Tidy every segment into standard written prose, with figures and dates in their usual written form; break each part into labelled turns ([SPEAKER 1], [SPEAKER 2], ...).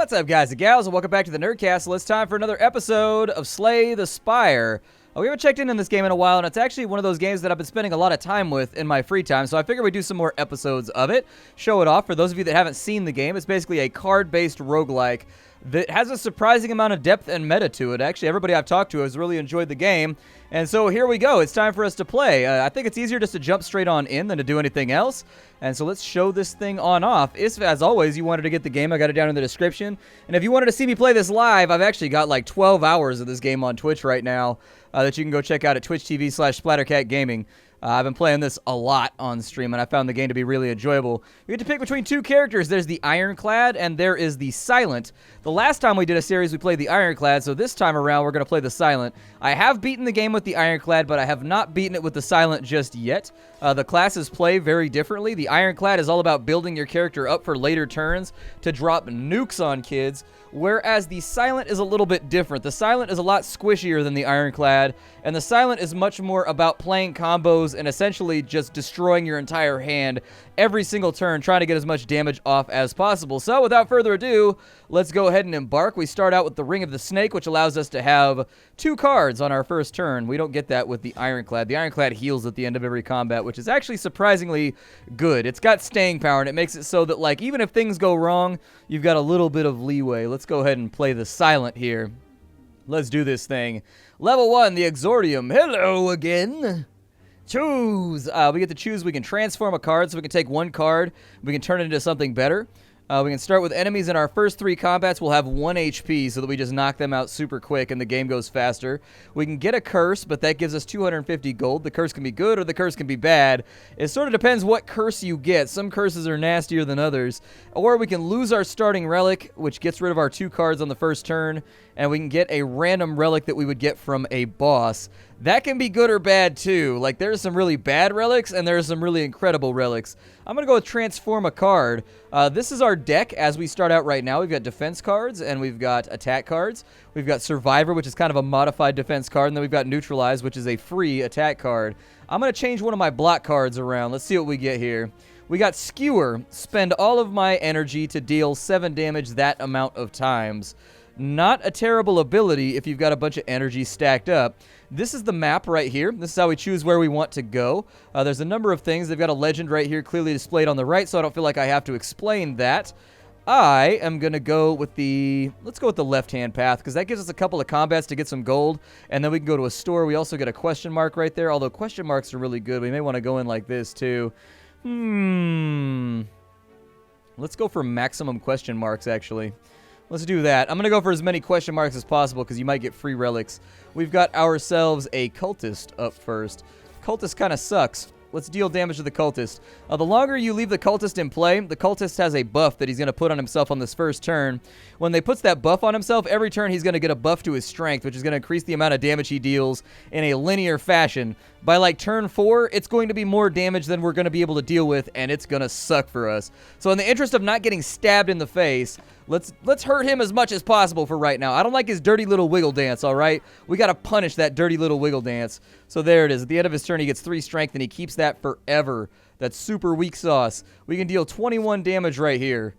[SPEAKER 1] What's up, guys and gals, and welcome back to the Nerdcast. It's time for another episode of Slay the Spire. We haven't checked in this game in a while, and it's actually one of those games that I've been spending a lot of time with in my free time, so I figured we'd do some more episodes of it, show it off. For those of you that haven't seen the game, it's basically a card-based roguelike that has a surprising amount of depth and meta to it. Actually, everybody I've talked to has really enjoyed the game, and so here we go. It's time for us to play. I think it's easier just to jump straight on in than to do anything else, and so let's show this thing on off. If, as always, you wanted to get the game, I got it down in the description, and if you wanted to see me play this live, I've actually got like 12 hours of this game on Twitch right now that you can go check out at twitch.tv/splattercatgaming. I've been playing this a lot on stream, and I found the game to be really enjoyable. You get to pick between two characters. There's the Ironclad, and there is the Silent. The last time we did a series, we played the Ironclad, so this time around, we're going to play the Silent. I have beaten the game with the Ironclad, but I have not beaten it with the Silent just yet. The classes play very differently. The Ironclad is all about building your character up for later turns to drop nukes on kids, whereas the Silent is a little bit different. The Silent is a lot squishier than the Ironclad, and the Silent is much more about playing combos and essentially just destroying your entire hand every single turn, trying to get as much damage off as possible. So without further ado, let's go ahead and embark. We start out with the Ring of the Snake, which allows us to have 2 cards on our first turn. We don't get that with the Ironclad. The Ironclad heals at the end of every combat, which is actually surprisingly good. It's got staying power, and it makes it so that, like, even if things go wrong, you've got a little bit of leeway. Let's go ahead and play the Silent here. Let's do this thing. Level 1, the Exordium. Hello again. Choose. We get to choose. We can transform a card, so we can take one card. We can turn it into something better. We can start with enemies in our first 3 combats. We'll have 1 HP so that we just knock them out super quick and the game goes faster. We can get a curse, but that gives us 250 gold. The curse can be good or the curse can be bad. It sort of depends what curse you get. Some curses are nastier than others. Or we can lose our starting relic, which gets rid of our 2 cards on the first turn, and we can get a random relic that we would get from a boss. That can be good or bad too. Like, there's some really bad relics and there's some really incredible relics. I'm going to go with transform a card. This is our deck as we start out right now. We've got defense cards and we've got attack cards. We've got survivor, which is kind of a modified defense card, and then we've got neutralize, which is a free attack card. I'm going to change one of my block cards around. Let's see what we get here. We got skewer. Spend all of my energy to deal 7 damage that amount of times. Not a terrible ability if you've got a bunch of energy stacked up. This is the map right here. This is how we choose where we want to go. There's a number of things. They've got a legend right here clearly displayed on the right, so I don't feel like I have to explain that. I am going to go with let's go with the left-hand path, because that gives us a couple of combats to get some gold, and then we can go to a store. We also get a question mark right there, although question marks are really good. We may want to go in like this, too. Let's go for maximum question marks, actually. Let's do that. I'm going to go for as many question marks as possible because you might get free relics. We've got ourselves a cultist up first. Cultist kind of sucks. Let's deal damage to the cultist. The longer you leave the cultist in play, the cultist has a buff that he's going to put on himself on this first turn. When they puts that buff on himself, every turn he's going to get a buff to his strength, which is going to increase the amount of damage he deals in a linear fashion. By like turn 4, it's going to be more damage than we're going to be able to deal with, and it's going to suck for us. So in the interest of not getting stabbed in the face, let's hurt him as much as possible for right now. I don't like his dirty little wiggle dance, all right? We got to punish that dirty little wiggle dance. So there it is. At the end of his turn, he gets 3 strength, and he keeps that forever. That's super weak sauce. We can deal 21 damage right here.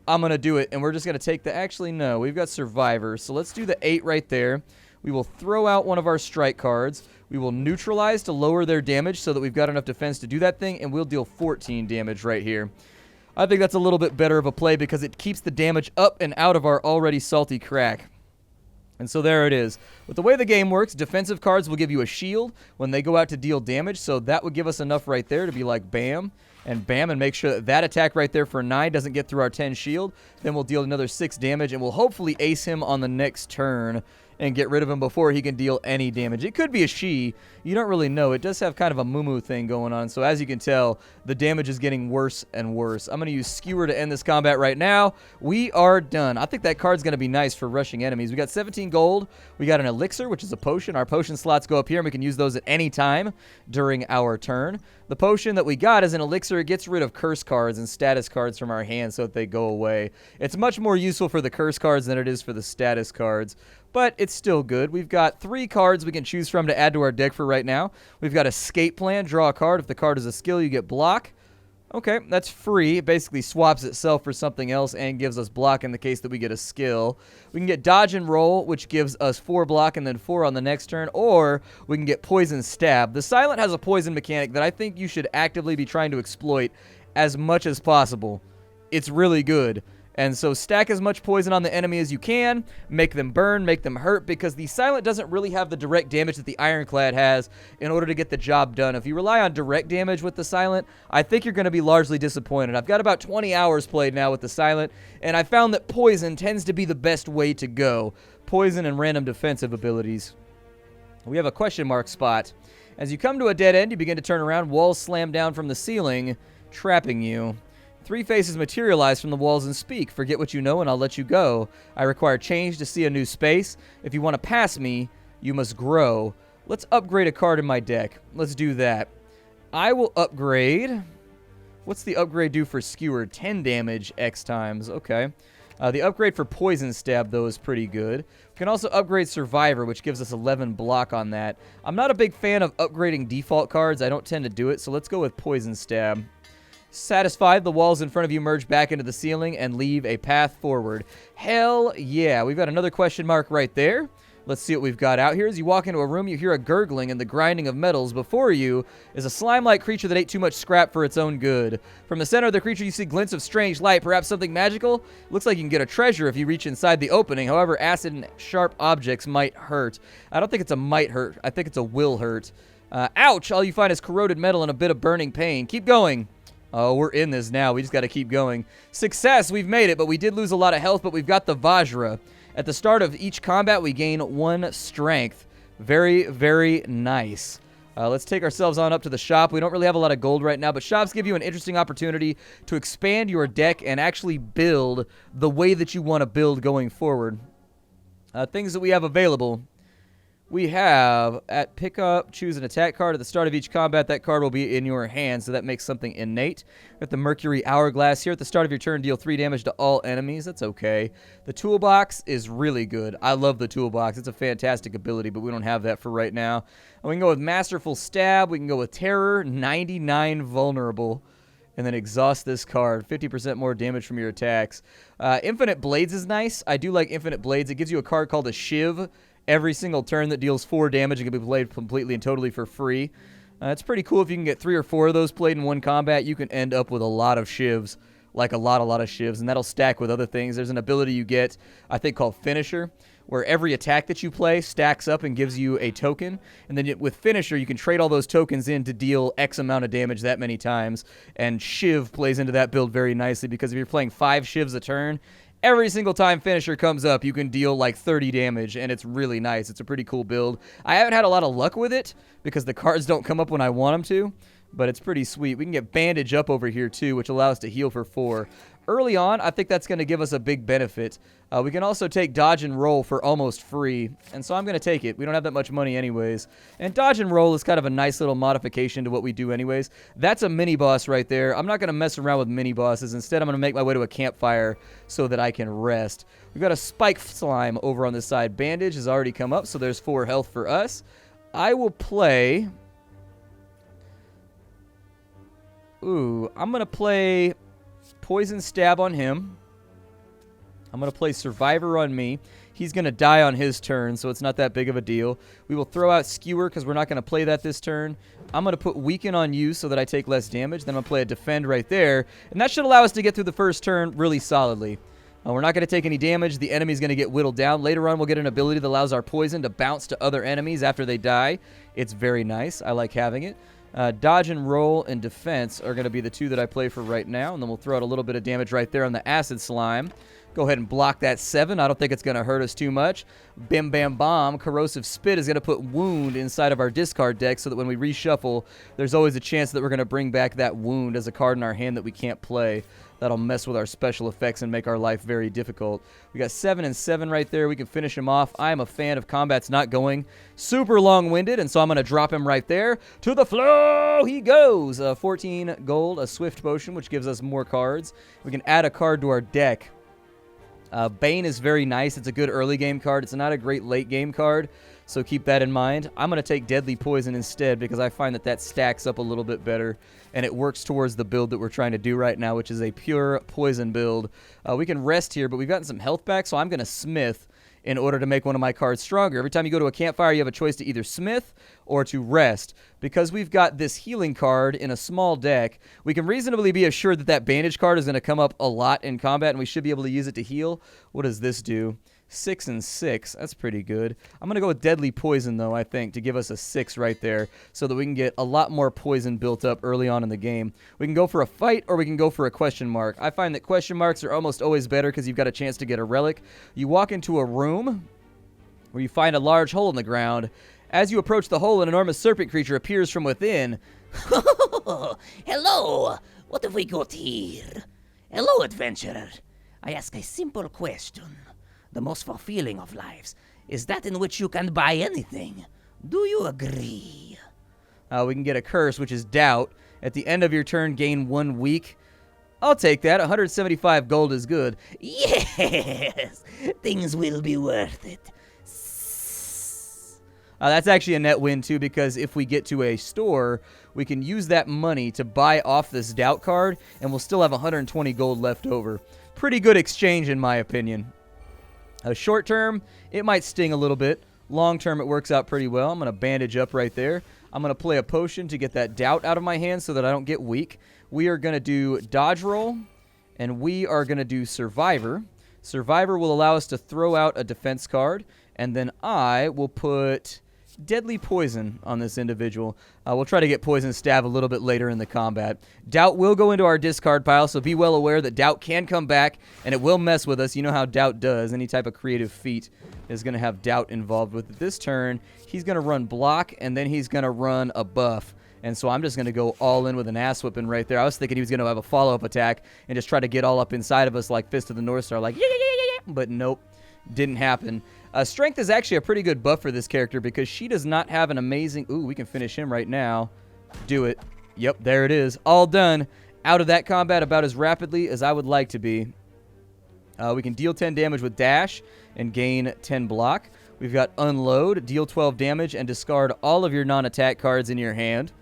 [SPEAKER 1] I'm going to do it, and we're just going to take the... Actually, no. We've got survivor, so let's do the 8 right there. We will throw out one of our strike cards. We will neutralize to lower their damage so that we've got enough defense to do that thing, and we'll deal 14 damage right here. I think that's a little bit better of a play because it keeps the damage up and out of our already salty crack. And so there it is. With the way the game works, defensive cards will give you a shield when they go out to deal damage, so that would give us enough right there to be like bam and bam, and make sure that that attack right there for 9 doesn't get through our 10 shield. Then we'll deal another 6 damage, and we'll hopefully ace him on the next turn and get rid of him before he can deal any damage. It could be a she. You don't really know. It does have kind of a moo-moo thing going on, so as you can tell, the damage is getting worse and worse. I'm going to use Skewer to end this combat right now. We are done. I think that card's going to be nice for rushing enemies. We got 17 gold. We got an elixir, which is a potion. Our potion slots go up here, and we can use those at any time during our turn. The potion that we got is an elixir. It gets rid of curse cards and status cards from our hands so that they go away. It's much more useful for the curse cards than it is for the status cards, but it's still good. We've got 3 cards we can choose from to add to our deck for right now. We've got Escape Plan. Draw a card. If the card is a skill, you get block. Okay, that's free. It basically swaps itself for something else and gives us block in the case that we get a skill. We can get dodge and roll, which gives us 4 block and then 4 on the next turn, or we can get poison stab. The silent has a poison mechanic that I think you should actively be trying to exploit as much as possible. It's really good. And so stack as much poison on the enemy as you can, make them burn, make them hurt, because the silent doesn't really have the direct damage that the ironclad has in order to get the job done. If you rely on direct damage with the silent, I think you're going to be largely disappointed. I've got about 20 hours played now with the silent, and I found that poison tends to be the best way to go. Poison and random defensive abilities. We have a question mark spot. As you come to a dead end, you begin to turn around, walls slam down from the ceiling, trapping you. 3 faces materialize from the walls and speak. Forget what you know and I'll let you go. I require change to see a new space. If you want to pass me, you must grow. Let's upgrade a card in my deck. Let's do that. I will upgrade. What's the upgrade do for Skewer? 10 damage X times. Okay. The upgrade for Poison Stab, though, is pretty good. We can also upgrade Survivor, which gives us 11 block on that. I'm not a big fan of upgrading default cards. I don't tend to do it, so let's go with Poison Stab. Satisfied, the walls in front of you merge back into the ceiling and leave a path forward. Hell yeah. We've got another question mark right there. Let's see what we've got out here. As you walk into a room, you hear a gurgling and the grinding of metals. Before you is a slime-like creature that ate too much scrap for its own good. From the center of the creature, you see glints of strange light, perhaps something magical. Looks like you can get a treasure if you reach inside the opening. However, acid and sharp objects might hurt. I don't think it's a might hurt. I think it's a will hurt. Ouch! All you find is corroded metal and a bit of burning pain. Keep going. Oh, we're in this now. We just got to keep going. Success! We've made it, but we did lose a lot of health, but we've got the Vajra. At the start of each combat, we gain 1 strength. Very, very nice. Let's take ourselves on up to the shop. We don't really have a lot of gold right now, but shops give you an interesting opportunity to expand your deck and actually build the way that you want to build going forward. Things that we have available. We have, at pickup, choose an attack card. At the start of each combat, that card will be in your hand, so that makes something innate. We got the Mercury Hourglass here. At the start of your turn, deal 3 damage to all enemies. That's okay. The Toolbox is really good. I love the Toolbox. It's a fantastic ability, but we don't have that for right now. And we can go with Masterful Stab. We can go with Terror, 99 Vulnerable. And then exhaust this card. 50% more damage from your attacks. Infinite Blades is nice. I do like Infinite Blades. It gives you a card called a Shiv every single turn that deals 4 damage and can be played completely and totally for free. It's pretty cool if you can get 3 or 4 of those played in one combat. You can end up with a lot of shivs, like a lot of shivs, and that'll stack with other things. There's an ability you get, I think, called Finisher, where every attack that you play stacks up and gives you a token. And then with Finisher, you can trade all those tokens in to deal X amount of damage that many times. And Shiv plays into that build very nicely, because if you're playing 5 Shivs a turn, every single time Finisher comes up, you can deal like 30 damage, and it's really nice. It's a pretty cool build. I haven't had a lot of luck with it because the cards don't come up when I want them to, but it's pretty sweet. We can get Bandage up over here too, which allows us to heal for 4. Early on, I think that's going to give us a big benefit. We can also take Dodge and Roll for almost free, and so I'm going to take it. We don't have that much money anyways. And Dodge and Roll is kind of a nice little modification to what we do anyways. That's a mini-boss right there. I'm not going to mess around with mini-bosses. Instead, I'm going to make my way to a campfire so that I can rest. We've got a Spike Slime over on this side. Bandage has already come up, so there's 4 health for us. I will play... I'm going to play Poison Stab on him. I'm going to play Survivor on me. He's going to die on his turn, so it's not that big of a deal. We will throw out Skewer because we're not going to play that this turn. I'm going to put Weaken on you so that I take less damage. Then I'm going to play a Defend right there. And that should allow us to get through the first turn really solidly. We're not going to take any damage. The enemy's going to get whittled down. Later on, we'll get an ability that allows our poison to bounce to other enemies after they die. It's very nice. I like having it. Dodge and Roll and Defense are going to be the 2 that I play for right now. And then we'll throw out a little bit of damage right there on the Acid Slime. Go ahead and block that 7. I don't think it's going to hurt us too much. Bim Bam Bomb. Corrosive Spit is going to put Wound inside of our discard deck so that when we reshuffle, there's always a chance that we're going to bring back that Wound as a card in our hand that we can't play. That'll mess with our special effects and make our life very difficult. We got 7 and 7 right there. We can finish him off. I am a fan of combats not going super long-winded, and so I'm going to drop him right there. To the flow he goes. 14 gold, a Swift Potion, which gives us more cards. We can add a card to our deck. Bane is very nice. It's a good early game card. It's not a great late game card, so keep that in mind. I'm going to take Deadly Poison instead because I find that that stacks up a little bit better, and it works towards the build that we're trying to do right now, which is a pure poison build. We can rest here, but we've gotten some health back, so I'm going to Smith in order to make one of my cards stronger. Every time you go to a campfire, you have a choice to either Smith or to rest. Because we've got this healing card in a small deck, we can reasonably be assured that that bandage card is going to come up a lot in combat, and we should be able to use it to heal. What does this do? 6 and 6. That's pretty good. I'm going to go with Deadly Poison, though, I think, to give us a 6 right there so that we can get a lot more poison built up early on in the game. We can go for a fight or we can go for a question mark. I find that question marks are almost always better because you've got a chance to get a relic. You walk into a room where you find a large hole in the ground. As you approach the hole, an enormous serpent creature appears from within.
[SPEAKER 2] Hello! What have we got here? Hello, adventurer. I ask a simple question. The most fulfilling of lives is that in which you can buy anything. Do you agree?
[SPEAKER 1] We can get a curse, which is doubt. At the end of your turn, gain 1 week. I'll take that. 175 gold is good.
[SPEAKER 2] Yes! Things will be worth it.
[SPEAKER 1] That's actually a net win, too, because if we get to a store, we can use that money to buy off this doubt card, and we'll still have 120 gold left over. Pretty good exchange, in my opinion. Short term, it might sting a little bit. Long term, it works out pretty well. I'm going to bandage up right there. I'm going to play a potion to get that doubt out of my hand so that I don't get weak. We are going to do dodge roll, and we are going to do survivor. Survivor will allow us to throw out a defense card, and then I will put Deadly Poison on this individual. We'll try to get Poison Stab a little bit later in the combat. Doubt will go into our discard pile, so be well aware that Doubt can come back, and it will mess with us. You know how Doubt does. Any type of creative feat is going to have Doubt involved with it. This turn, he's going to run block, and then he's going to run a buff. And so I'm just going to go all in with an ass whipping right there. I was thinking he was going to have a follow-up attack and just try to get all up inside of us like Fist of the North Star, like, yeah. But nope, didn't happen. Strength is actually a pretty good buff for this character because she does not have an amazing... Ooh, we can finish him right now. Do it. Yep, there it is. All done. Out of that combat about as rapidly as I would like to be. We can deal 10 damage with dash and gain 10 block. We've got unload, deal 12 damage, and discard all of your non-attack cards in your hand.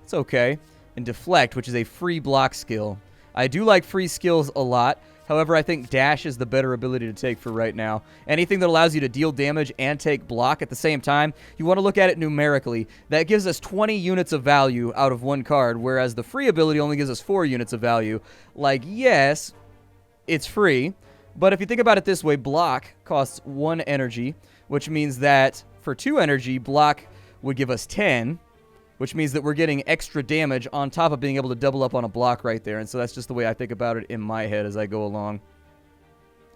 [SPEAKER 1] It's okay. And deflect, which is a free block skill. I do like free skills a lot. However, I think dash is the better ability to take for right now. Anything that allows you to deal damage and take block at the same time, you want to look at it numerically. That gives us 20 units of value out of one card, whereas the free ability only gives us 4 units of value. Like, yes, it's free, but if you think about it this way, block costs 1 energy, which means that for 2 energy, block would give us 10, which means that we're getting extra damage on top of being able to double up on a block right there. And so that's just the way I think about it in my head as I go along.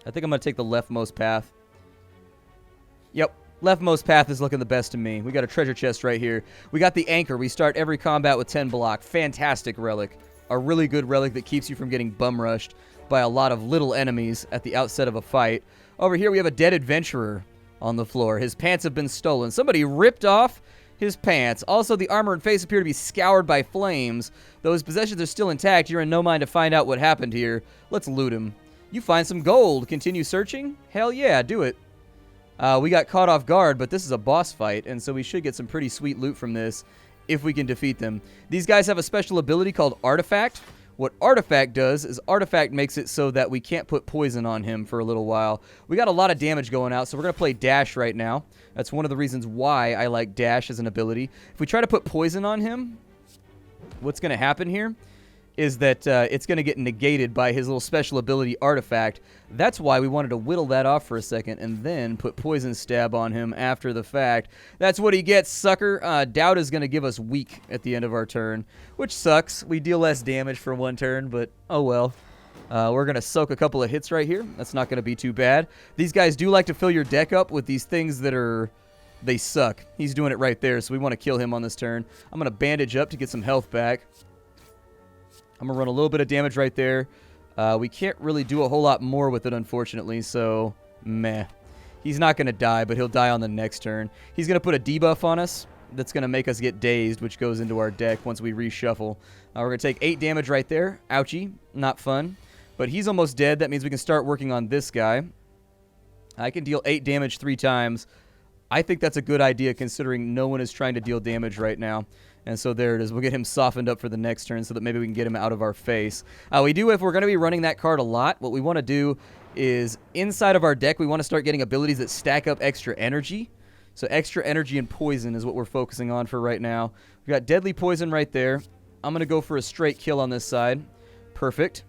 [SPEAKER 1] I think I'm going to take the leftmost path. Yep, leftmost path is looking the best to me. We got a treasure chest right here. We got the anchor. We start every combat with 10 block. Fantastic relic. A really good relic that keeps you from getting bum rushed by a lot of little enemies at the outset of a fight. Over here we have a dead adventurer on the floor. His pants have been stolen. Somebody ripped off his pants. Also, the armor and face appear to be scoured by flames. Though his possessions are still intact, you're in no mind to find out what happened here. Let's loot him. You find some gold. Continue searching? Hell yeah, do it. We got caught off guard, but this is a boss fight, and so we should get some pretty sweet loot from this if we can defeat them. These guys have a special ability called Artifact. What Artifact does is Artifact makes it so that we can't put poison on him for a little while. We got a lot of damage going out, so we're going to play Dash right now. That's one of the reasons why I like Dash as an ability. If we try to put poison on him, what's going to happen here is that it's going to get negated by his little special ability Artifact. That's why we wanted to whittle that off for a second and then put Poison Stab on him after the fact. That's what he gets, sucker. Doubt is going to give us weak at the end of our turn, which sucks. We deal less damage for one turn, but oh well. We're going to soak a couple of hits right here. That's not going to be too bad. These guys do like to fill your deck up with these things that are... They suck. He's doing it right there, so we want to kill him on this turn. I'm going to bandage up to get some health back. I'm going to run a little bit of damage right there. We can't really do a whole lot more with it, unfortunately, so meh. He's not going to die, but he'll die on the next turn. He's going to put a debuff on us that's going to make us get dazed, which goes into our deck once we reshuffle. We're going to take 8 damage right there. Ouchie. Not fun. But he's almost dead. That means we can start working on this guy. I can deal 8 damage 3 times. I think that's a good idea considering no one is trying to deal damage right now. And so there it is. We'll get him softened up for the next turn so that maybe we can get him out of our face. We do, if we're going to be running that card a lot, what we want to do is inside of our deck, we want to start getting abilities that stack up extra energy. So extra energy and poison is what we're focusing on for right now. We've got deadly poison right there. I'm going to go for a straight kill on this side. Perfect.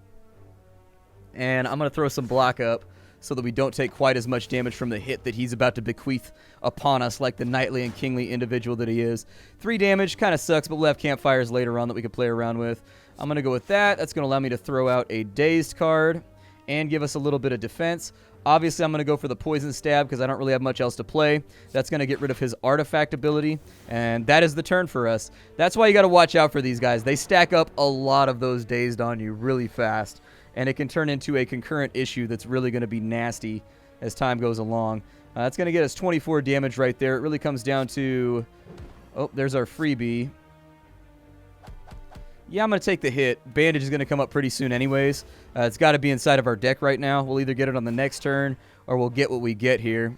[SPEAKER 1] And I'm going to throw some block up so that we don't take quite as much damage from the hit that he's about to bequeath upon us like the knightly and kingly individual that he is. 3 damage, kind of sucks, but we'll have campfires later on that we can play around with. I'm going to go with that. That's going to allow me to throw out a dazed card and give us a little bit of defense. Obviously, I'm going to go for the poison stab because I don't really have much else to play. That's going to get rid of his artifact ability, and that is the turn for us. That's why you got to watch out for these guys. They stack up a lot of those dazed on you really fast, and it can turn into a concurrent issue that's really going to be nasty as time goes along. That's going to get us 24 damage right there. It really comes down to... Oh, there's our freebie. Yeah, I'm going to take the hit. Bandage is going to come up pretty soon anyways. It's got to be inside of our deck right now. We'll either get it on the next turn or we'll get what we get here.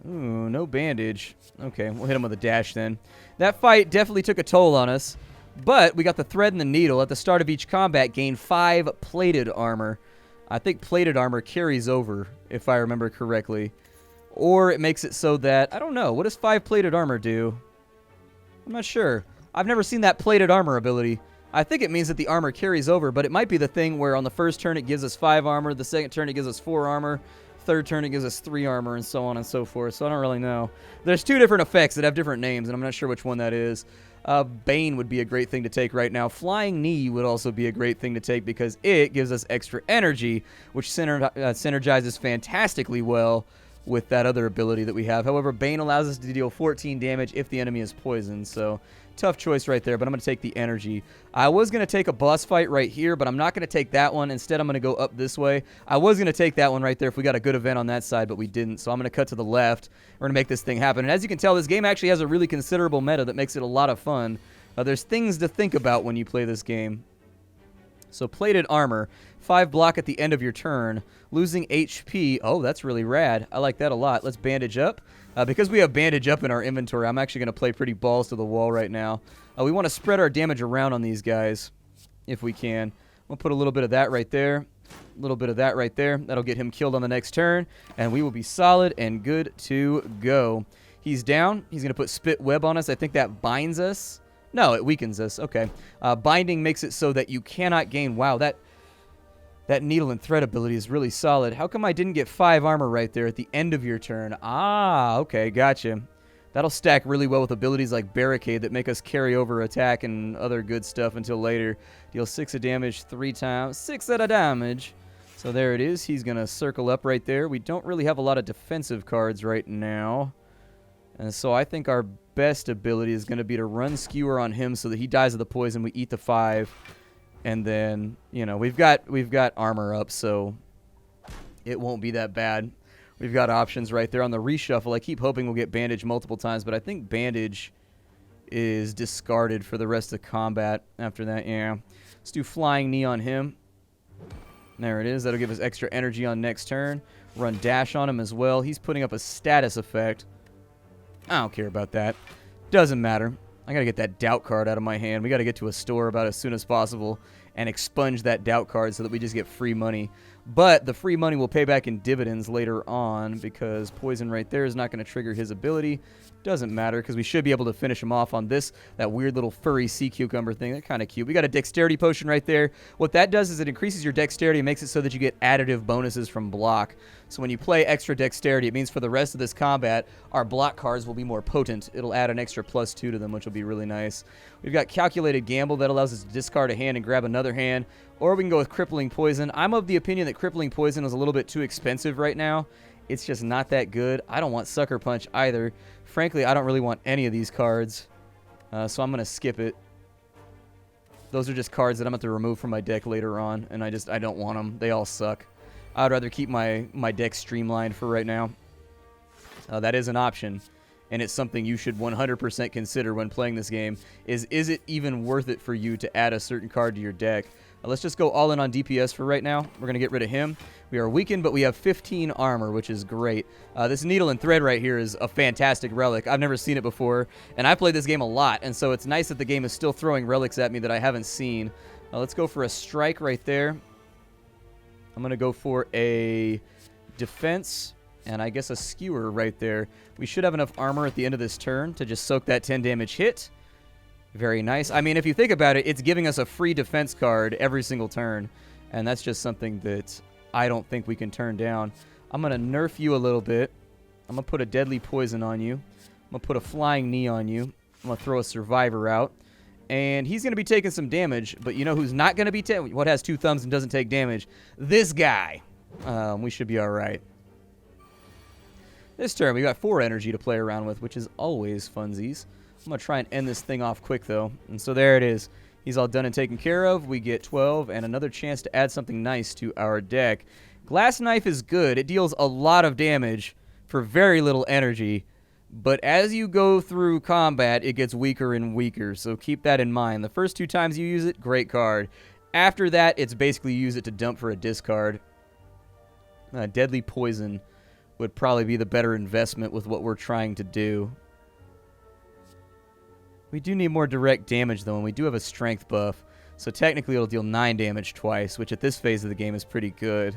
[SPEAKER 1] Ooh, no bandage. Okay, we'll hit him with a dash then. That fight definitely took a toll on us, but we got the thread and the needle. At the start of each combat, gain 5 plated armor. I think plated armor carries over, if I remember correctly. Or it makes it so that... I don't know. What does 5 plated armor do? I'm not sure. I've never seen that plated armor ability. I think it means that the armor carries over, but it might be the thing where on the first turn it gives us 5 armor, the second turn it gives us 4 armor, third turn it gives us 3 armor, and so on and so forth. So I don't really know. There's 2 different effects that have different names, and I'm not sure which one that is. Bane would be a great thing to take right now. Flying Knee would also be a great thing to take because it gives us extra energy, which synergizes fantastically well with that other ability that we have. However, Bane allows us to deal 14 damage if the enemy is poisoned, so tough choice right there, but I'm going to take the energy. I was going to take a boss fight right here, but I'm not going to take that one. Instead, I'm going to go up this way. I was going to take that one right there if we got a good event on that side, but we didn't, so I'm going to cut to the left. We're going to make this thing happen, and as you can tell, this game actually has a really considerable meta that makes it a lot of fun. There's things to think about when you play this game. So plated armor, 5 block at the end of your turn, losing HP. Oh, that's really rad. I like that a lot. Let's bandage up. Because we have bandage up in our inventory, I'm actually going to play pretty balls to the wall right now. We want to spread our damage around on these guys if we can. We'll put a little bit of that right there. A little bit of that right there. That'll get him killed on the next turn, and we will be solid and good to go. He's down. He's going to put Spit Web on us. I think that binds us. No, it weakens us. Okay. Binding makes it so that you cannot gain... Wow, that needle and thread ability is really solid. How come I didn't get 5 armor right there at the end of your turn? Ah, okay, gotcha. That'll stack really well with abilities like Barricade that make us carry over attack and other good stuff until later. Deal 6 of damage 3 times. 6 of damage. So there it is. He's going to circle up right there. We don't really have a lot of defensive cards right now. And so I think our best ability is going to be to run Skewer on him so that he dies of the poison. We eat the 5. And then, you know, we've got armor up, so it won't be that bad. We've got options right there on the reshuffle. I keep hoping we'll get Bandage multiple times, but I think Bandage is discarded for the rest of combat after that. Yeah. Let's do Flying Knee on him. There it is. That'll give us extra energy on next turn. Run Dash on him as well. He's putting up a status effect. I don't care about that. Doesn't matter. I got to get that doubt card out of my hand. We got to get to a store about as soon as possible and expunge that doubt card so that we just get free money. But the free money will pay back in dividends later on because poison right there is not going to trigger his ability. Doesn't matter because we should be able to finish him off on that weird little furry sea cucumber thing. They're kind of cute. We got a Dexterity Potion right there. What that does is it increases your Dexterity and makes it so that you get additive bonuses from block. So when you play extra Dexterity, it means for the rest of this combat, our block cards will be more potent. It'll add an extra +2 to them, which will be really nice. We've got Calculated Gamble that allows us to discard a hand and grab another hand. Or we can go with Crippling Poison. I'm of the opinion that Crippling Poison is a little bit too expensive right now. It's just not that good. I don't want Sucker Punch either. Frankly, I don't really want any of these cards. So I'm going to skip it. Those are just cards that I'm going to have to remove from my deck later on. And I don't want them. They all suck. I'd rather keep my deck streamlined for right now. That is an option. And it's something you should 100% consider when playing this game. Is it even worth it for you to add a certain card to your deck? Let's just go all in on DPS for right now. We're going to get rid of him. We are weakened, but we have 15 armor, which is great. This needle and thread right here is a fantastic relic. I've never seen it before, and I played this game a lot, and so it's nice that the game is still throwing relics at me that I haven't seen. Let's go for a strike right there. I'm going to go for a defense, and I guess a skewer right there. We should have enough armor at the end of this turn to just soak that 10 damage hit. Very nice. I mean, if you think about it, it's giving us a free defense card every single turn, and that's just something that I don't think we can turn down. I'm going to nerf you a little bit. I'm going to put a deadly poison on you. I'm going to put a flying knee on you. I'm going to throw a survivor out, and he's going to be taking some damage, but you know who's not going to be what has 2 thumbs and doesn't take damage? This guy. We should be all right. This turn, we got 4 energy to play around with, which is always funsies. I'm going to try and end this thing off quick, though. And so there it is. He's all done and taken care of. We get 12 and another chance to add something nice to our deck. Glass Knife is good. It deals a lot of damage for very little energy. But as you go through combat, it gets weaker and weaker. So keep that in mind. The first 2 times you use it, great card. After that, it's basically use it to dump for a discard. Deadly Poison would probably be the better investment with what we're trying to do. We do need more direct damage, though, and we do have a strength buff. So technically it'll deal 9 damage twice, which at this phase of the game is pretty good.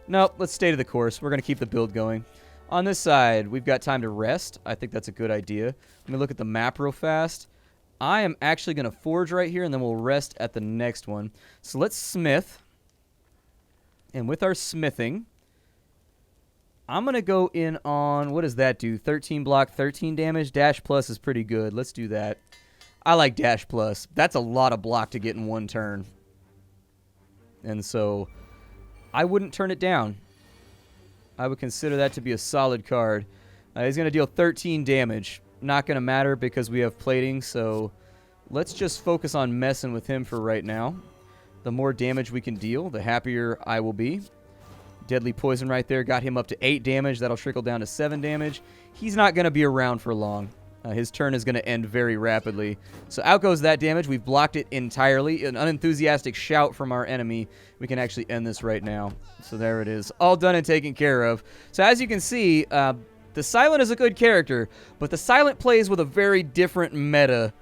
[SPEAKER 1] Nope, let's stay to the course. We're going to keep the build going. On this side, we've got time to rest. I think that's a good idea. Let me look at the map real fast. I am actually going to forge right here, and then we'll rest at the next one. So let's smith. And with our smithing, I'm going to go in on, what does that do? 13 block, 13 damage. Dash plus is pretty good. Let's do that. I like dash plus. That's a lot of block to get in one turn. And so I wouldn't turn it down. I would consider that to be a solid card. He's going to deal 13 damage. Not going to matter because we have plating, so let's just focus on messing with him for right now. The more damage we can deal, the happier I will be. Deadly Poison right there got him up to 8 damage. That'll trickle down to 7 damage. He's not going to be around for long. His turn is going to end very rapidly. So out goes that damage. We've blocked it entirely. An unenthusiastic shout from our enemy. We can actually end this right now. So there it is. All done and taken care of. So as you can see, the Silent is a good character, but the Silent plays with a very different meta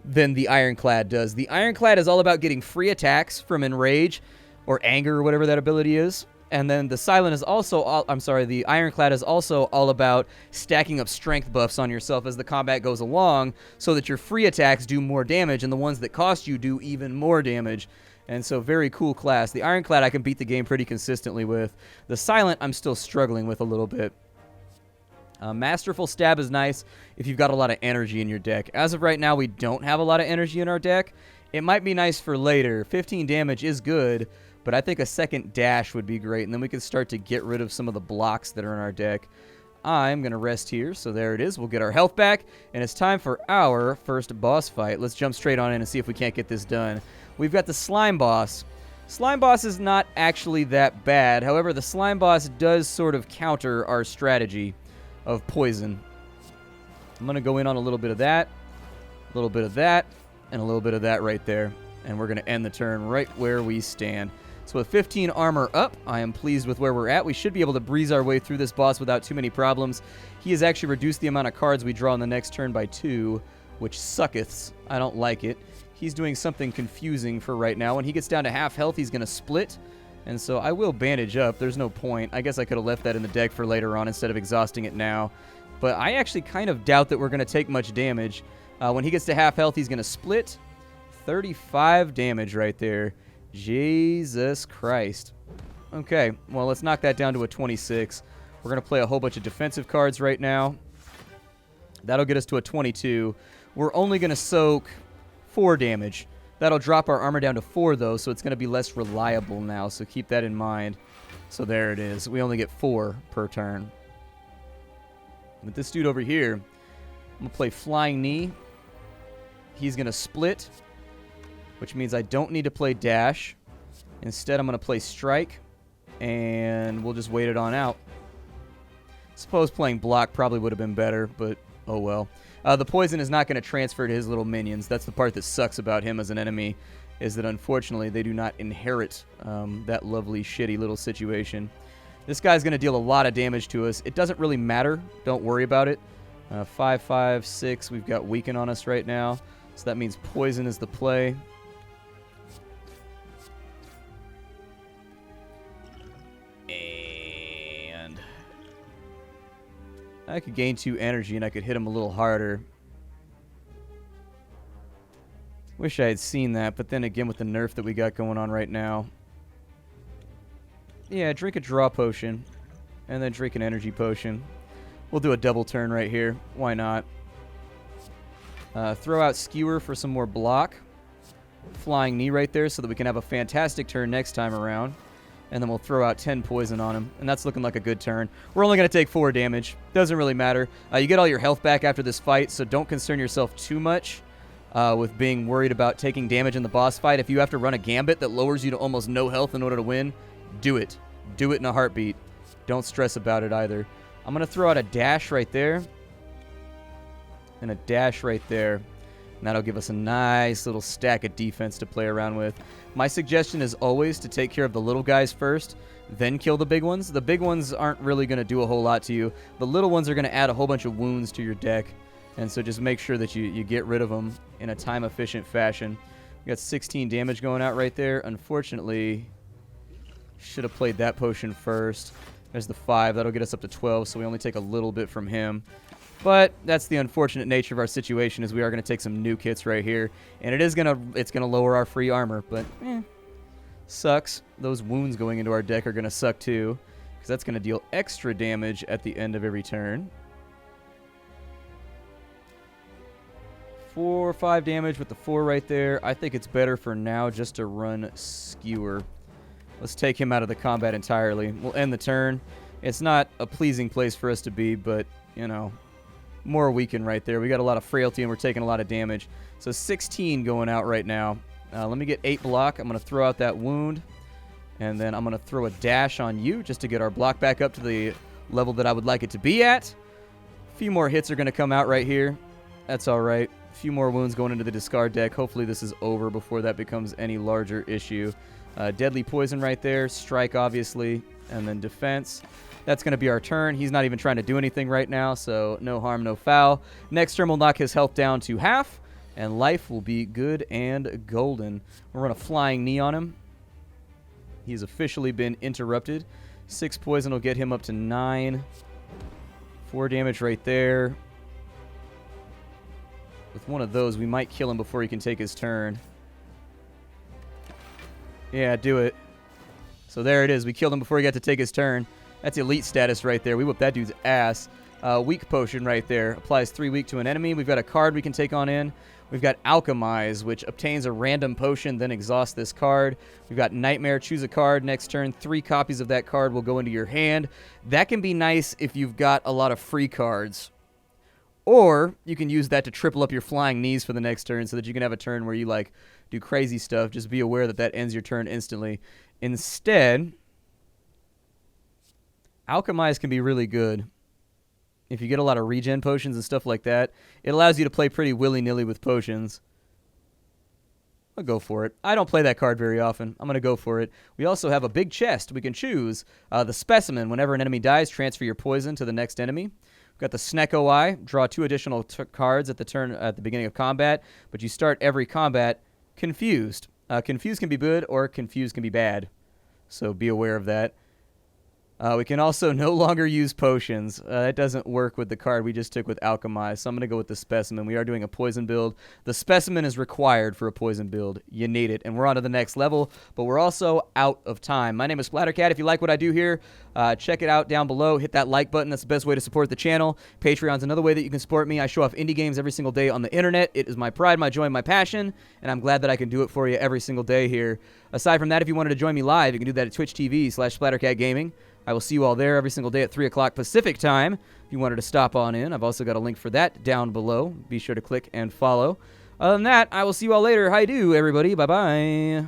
[SPEAKER 1] than the Ironclad does. The Ironclad is all about getting free attacks from Enrage or Anger or whatever that ability is. And then the Silent is also, the Ironclad is also all about stacking up strength buffs on yourself as the combat goes along so that your free attacks do more damage and the ones that cost you do even more damage. And so very cool class. The Ironclad I can beat the game pretty consistently with. The Silent I'm still struggling with a little bit. Masterful Stab is nice if you've got a lot of energy in your deck. As of right now, we don't have a lot of energy in our deck. It might be nice for later. 15 damage is good, but I think a second dash would be great, and then we can start to get rid of some of the blocks that are in our deck. I'm going to rest here, so there it is. We'll get our health back, and it's time for our first boss fight. Let's jump straight on in and see if we can't get this done. We've got the Slime Boss. Slime Boss is not actually that bad. However, the Slime Boss does sort of counter our strategy of poison. I'm going to go in on a little bit of that, a little bit of that, and a little bit of that right there. And we're going to end the turn right where we stand. So with 15 armor up, I am pleased with where we're at. We should be able to breeze our way through this boss without too many problems. He has actually reduced the amount of cards we draw in the next turn by 2, which sucketh. I don't like it. He's doing something confusing for right now. When he gets down to half health, he's going to split. And so I will bandage up. There's no point. I guess I could have left that in the deck for later on instead of exhausting it now. But I actually kind of doubt that we're going to take much damage. When he gets to half health, he's going to split. 35 damage right there. Jesus Christ. Okay, well, let's knock that down to a 26. We're going to play a whole bunch of defensive cards right now. That'll get us to a 22. We're only going to soak 4 damage. That'll drop our armor down to 4, though, so it's going to be less reliable now, so keep that in mind. So there it is. We only get 4 per turn. With this dude over here, I'm going to play Flying Knee. He's going to split, which means I don't need to play Dash. Instead, I'm going to play Strike, and we'll just wait it on out. Suppose playing Block probably would have been better, but oh well. The poison is not going to transfer to his little minions. That's the part that sucks about him as an enemy. is that unfortunately they do not inherit that lovely, shitty little situation. This guy's going to deal a lot of damage to us. It doesn't really matter. Don't worry about it. 5, 5, 6. We've got weaken on us right now. So that means poison is the play. And I could gain 2 energy and I could hit him a little harder. Wish I had seen that, but then again with the nerf that we got going on right now. Yeah, drink a draw potion and then drink an energy potion. We'll do a double turn right here. Why not? Throw out Skewer for some more block. Flying Knee right there so that we can have a fantastic turn next time around. And then we'll throw out 10 poison on him. And that's looking like a good turn. We're only going to take 4 damage. Doesn't really matter. You get all your health back after this fight, so don't concern yourself too much with being worried about taking damage in the boss fight. If you have to run a gambit that lowers you to almost no health in order to win, do it. Do it in a heartbeat. Don't stress about it either. I'm going to throw out a dash right there. And a dash right there. And that'll give us a nice little stack of defense to play around with. My suggestion is always to take care of the little guys first, then kill the big ones. The big ones aren't really going to do a whole lot to you. The little ones are going to add a whole bunch of wounds to your deck. And so just make sure that you get rid of them in a time-efficient fashion. We got 16 damage going out right there. Unfortunately, should have played that potion first. There's the 5. That'll get us up to 12, so we only take a little bit from him. But that's the unfortunate nature of our situation, is we are going to take some nuke hits right here. And it's gonna lower our free armor, but sucks. Those wounds going into our deck are going to suck too, because that's going to deal extra damage at the end of every turn. 4 or 5 damage with the 4 right there. I think it's better for now just to run Skewer. Let's take him out of the combat entirely. We'll end the turn. It's not a pleasing place for us to be, but, you know, more weaken right there. We got a lot of frailty and we're taking a lot of damage. So 16 going out right now. Let me get 8 block. I'm going to throw out that wound. And then I'm going to throw a dash on you just to get our block back up to the level that I would like it to be at. A few more hits are going to come out right here. That's all right. A few more wounds going into the discard deck. Hopefully this is over before that becomes any larger issue. Deadly poison right there. Strike, obviously. And then defense. That's going to be our turn. He's not even trying to do anything right now, so no harm, no foul. Next turn, we'll knock his health down to half, and life will be good and golden. We'll run a Flying Knee on him. He's officially been interrupted. 6 poison will get him up to 9. 4 damage right there. With one of those, we might kill him before he can take his turn. Yeah, do it. So there it is. We killed him before he got to take his turn. That's elite status right there. We whooped that dude's ass. Weak potion right there. Applies 3 weak to an enemy. We've got a card we can take on in. We've got Alchemize, which obtains a random potion, then exhausts this card. We've got Nightmare. Choose a card. Next turn, 3 copies of that card will go into your hand. That can be nice if you've got a lot of free cards. Or you can use that to triple up your Flying Knees for the next turn so that you can have a turn where you, like, do crazy stuff. Just be aware that that ends your turn instantly. Instead, Alchemize can be really good. If you get a lot of regen potions and stuff like that, it allows you to play pretty willy-nilly with potions. I'll go for it. I don't play that card very often. I'm going to go for it. We also have a big chest. We can choose the Specimen. Whenever an enemy dies, transfer your poison to the next enemy. We've got the Snecko Eye. Draw 2 additional cards at the beginning of combat, but you start every combat confused. Confused can be good or confused can be bad, so be aware of that. We can also no longer use potions. That doesn't work with the card we just took with Alchemize, so I'm going to go with the Specimen. We are doing a poison build. The Specimen is required for a poison build. You need it, and we're on to the next level, but we're also out of time. My name is Splattercat. If you like what I do here, check it out down below. Hit that like button. That's the best way to support the channel. Patreon's another way that you can support me. I show off indie games every single day on the internet. It is my pride, my joy, and my passion, and I'm glad that I can do it for you every single day here. Aside from that, if you wanted to join me live, you can do that at Twitch TV/SplatterCatGaming. I will see you all there every single day at 3 o'clock Pacific time. If you wanted to stop on in, I've also got a link for that down below. Be sure to click and follow. Other than that, I will see you all later. Hi-do, everybody. Bye-bye.